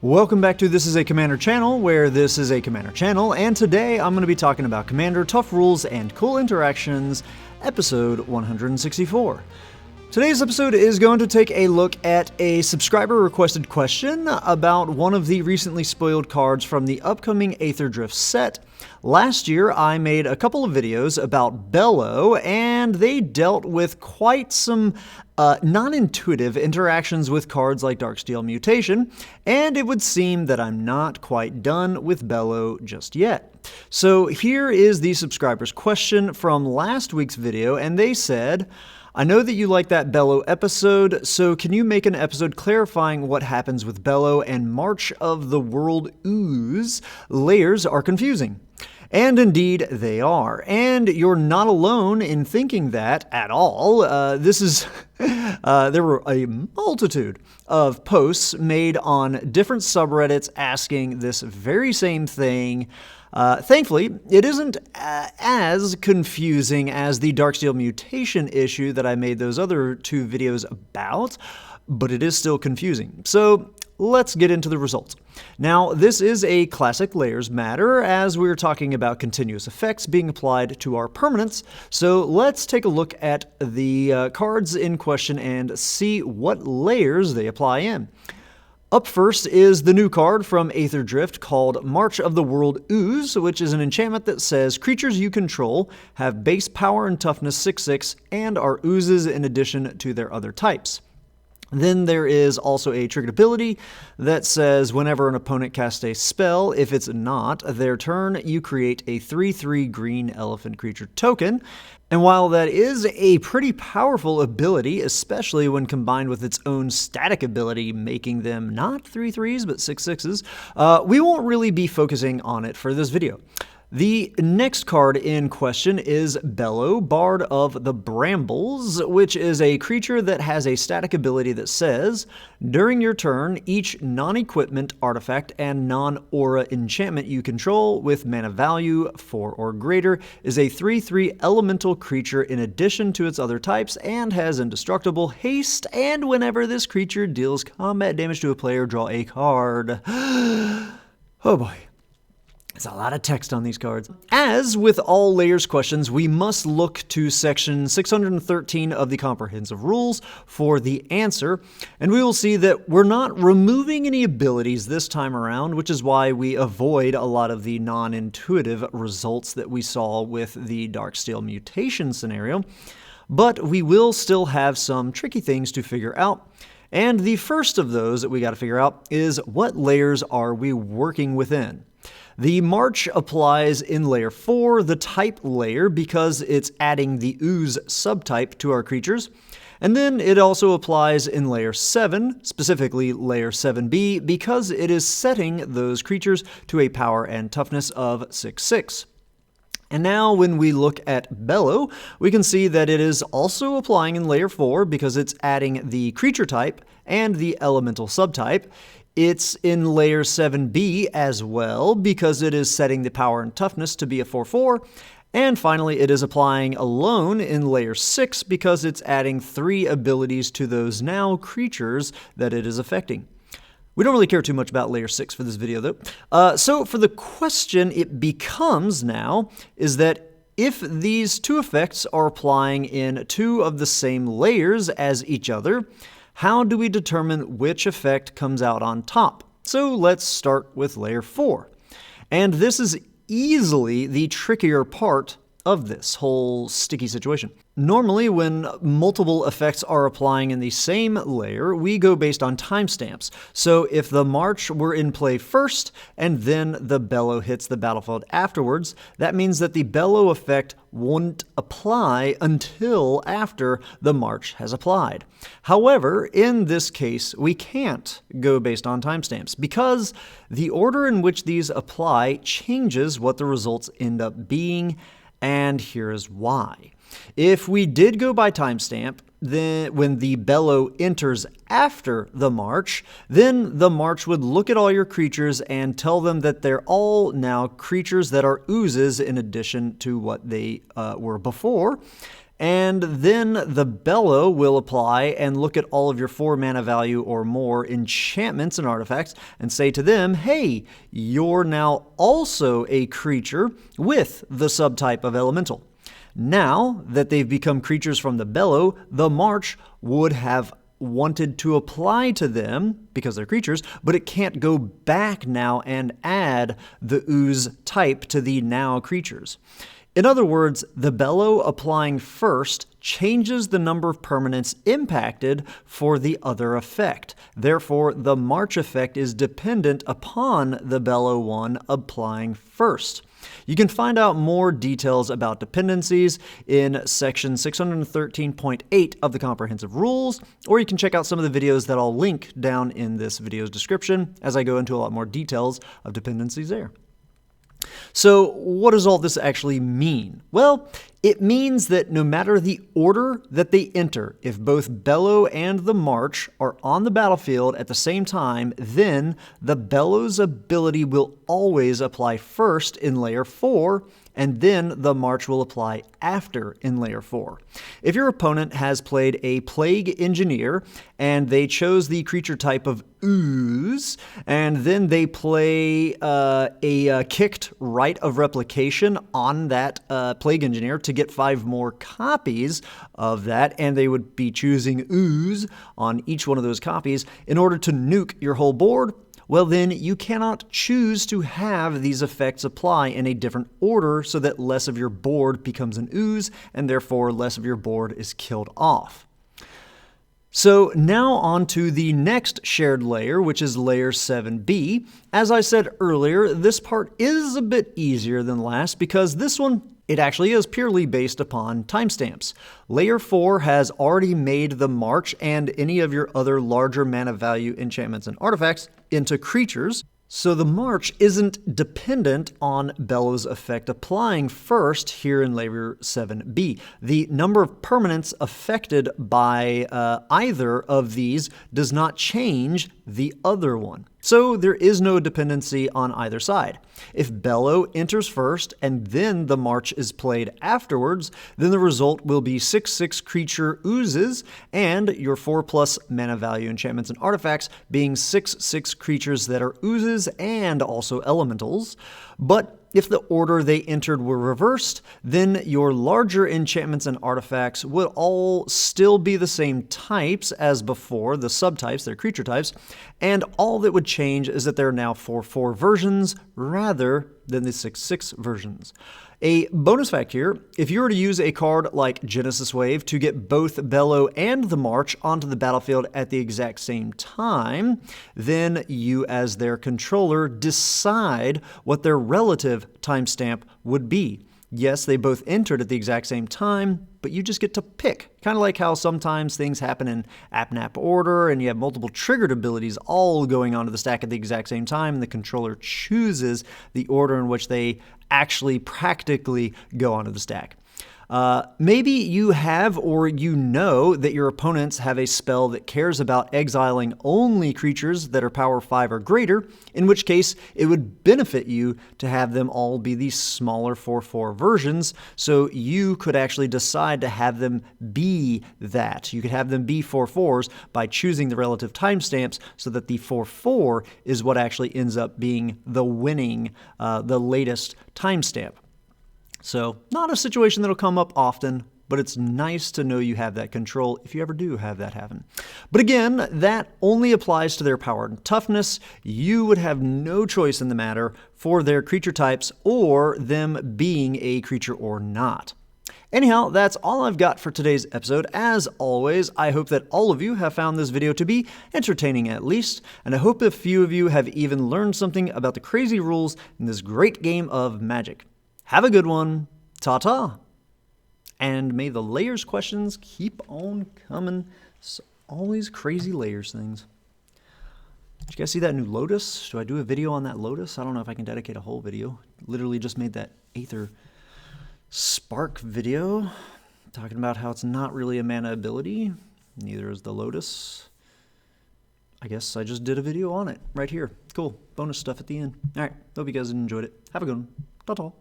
Welcome back to This is a Commander channel, where this is a Commander channel, and today I'm going to be talking about Commander, Tough Rules, and Cool Interactions, episode 164. Today's episode is going to take a look at a subscriber-requested question about one of the recently spoiled cards from the upcoming Aether Drift set. Last year, I made a couple of videos about Bello, and they dealt with quite some non-intuitive interactions with cards like Darksteel Mutation, and it would seem that I'm not quite done with Bello just yet. So here is the subscriber's question from last week's video, and they said, I know that you like that Bello episode, so can you make an episode clarifying what happens with Bello and March of the World Ooze? Layers are confusing. And indeed, they are. And you're not alone in thinking that at all. There were a multitude of posts made on different subreddits asking this very same thing. Thankfully, it isn't as confusing as the Darksteel Mutation issue that I made those other two videos about, but it is still confusing. So let's get into the results. Now, this is a classic layers matter, as we're talking about continuous effects being applied to our permanents, so let's take a look at the cards in question and see what layers they apply in. Up first is the new card from Aether Drift called March of the World Ooze, which is an enchantment that says creatures you control have base power and toughness 6/6 and are oozes in addition to their other types. Then there is also a triggered ability that says whenever an opponent casts a spell, if it's not their turn, you create a 3/3 green elephant creature token. And while that is a pretty powerful ability, especially when combined with its own static ability, making them not 3/3s but 6/6s, we won't really be focusing on it for this video. The next card in question is Bello, Bard of the Brambles, which is a creature that has a static ability that says, during your turn, each non-equipment, artifact, and non-aura enchantment you control with mana value 4 or greater is a 3/3 elemental creature in addition to its other types and has indestructible haste, and whenever this creature deals combat damage to a player, draw a card. Oh boy. It's a lot of text on these cards. As with all layers questions, we must look to section 613 of the Comprehensive Rules for the answer, and we will see that we're not removing any abilities this time around, which is why we avoid a lot of the non-intuitive results that we saw with the Darksteel Mutation scenario, but we will still have some tricky things to figure out. And the first of those that we got to figure out is what layers are we working within? The March applies in layer 4, the type layer, because it's adding the Ooze subtype to our creatures. And then it also applies in layer 7, specifically layer 7b, because it is setting those creatures to a power and toughness of 6/6. And now when we look at Bello, we can see that it is also applying in layer 4 because it's adding the creature type and the elemental subtype. It's in layer 7b as well because it is setting the power and toughness to be a 4/4. And finally, it is applying alone in layer 6 because it's adding 3 abilities to those now creatures that it is affecting. We don't really care too much about layer 6 for this video though. So for the question it becomes now is that if these two effects are applying in 2 of the same layers as each other, how do we determine which effect comes out on top? So let's start with layer 4. And this is easily the trickier part of this whole sticky situation. Normally, when multiple effects are applying in the same layer, we go based on timestamps. So if the March were in play first, and then the Bello hits the battlefield afterwards, that means that the Bello effect won't apply until after the March has applied. However, in this case, we can't go based on timestamps because the order in which these apply changes what the results end up being, and here is why. If we did go by timestamp, then when the Bello enters after the March, then the March would look at all your creatures and tell them that they're all now creatures that are oozes in addition to what they were before. And then the Bello will apply and look at all of your 4 mana value or more enchantments and artifacts and say to them, hey, you're now also a creature with the subtype of elemental. Now that they've become creatures from the Bello, the March would have wanted to apply to them because they're creatures, but it can't go back now and add the Ooze type to the now creatures. In other words, the Bello applying first changes the number of permanents impacted for the other effect. Therefore, the March effect is dependent upon the Bello one applying first. You can find out more details about dependencies in section 613.8 of the Comprehensive Rules, or you can check out some of the videos that I'll link down in this video's description as I go into a lot more details of dependencies there. So what does all this actually mean? Well, it means that no matter the order that they enter, if both Bello and the March are on the battlefield at the same time, then the Bello's ability will always apply first in layer 4, and then the March will apply after in layer 4. If your opponent has played a Plague Engineer and they chose the creature type of Ooze, and then they play a kicked Rite of Replication on that Plague Engineer to get 5 more copies of that, and they would be choosing Ooze on each one of those copies in order to nuke your whole board, well then you cannot choose to have these effects apply in a different order so that less of your board becomes an Ooze and therefore less of your board is killed off. So now on to the next shared layer, which is layer 7b. As I said earlier, this part is a bit easier than last because this one, it actually is purely based upon timestamps. Layer 4 has already made the March and any of your other larger mana value enchantments and artifacts into creatures. So the March isn't dependent on Bello's effect applying first here in layer 7b. The number of permanents affected by either of these does not change the other one. So there is no dependency on either side. If Bello enters first and then the March is played afterwards, then the result will be 6/6 creature Oozes and your 4+ mana value enchantments and artifacts being 6/6 creatures that are Oozes and also elementals. But if the order they entered were reversed, then your larger enchantments and artifacts would all still be the same types as before, the subtypes, their creature types, and all that would change is that there are now 4/4 versions rather than the 6/6 versions. A bonus fact here, if you were to use a card like Genesis Wave to get both Bello and the March onto the battlefield at the exact same time, then you as their controller decide what their relative timestamp would be. Yes, they both entered at the exact same time, but you just get to pick. Kind of like how sometimes things happen in app-nap order and you have multiple triggered abilities all going onto the stack at the exact same time, and the controller chooses the order in which they actually practically go onto the stack. Maybe you have or you know that your opponents have a spell that cares about exiling only creatures that are power 5 or greater, in which case it would benefit you to have them all be these smaller 4/4 versions, so you could actually decide to have them be that. You could have them be 4/4s by choosing the relative timestamps so that the 4/4 is what actually ends up being the winning, the latest timestamp. So, not a situation that'll come up often, but it's nice to know you have that control if you ever do have that happen. But again, that only applies to their power and toughness. You would have no choice in the matter for their creature types or them being a creature or not. Anyhow, that's all I've got for today's episode. As always, I hope that all of you have found this video to be entertaining at least, and I hope a few of you have even learned something about the crazy rules in this great game of Magic. Have a good one. Ta-ta. And may the layers questions keep on coming. So, always crazy layers things. Did you guys see that new Lotus? Do I do a video on that Lotus? I don't know if I can dedicate a whole video. Literally just made that Aether Spark video talking about how it's not really a mana ability. Neither is the Lotus. I guess I just did a video on it right here. Cool. Bonus stuff at the end. All right. Hope you guys enjoyed it. Have a good one. Ta-ta.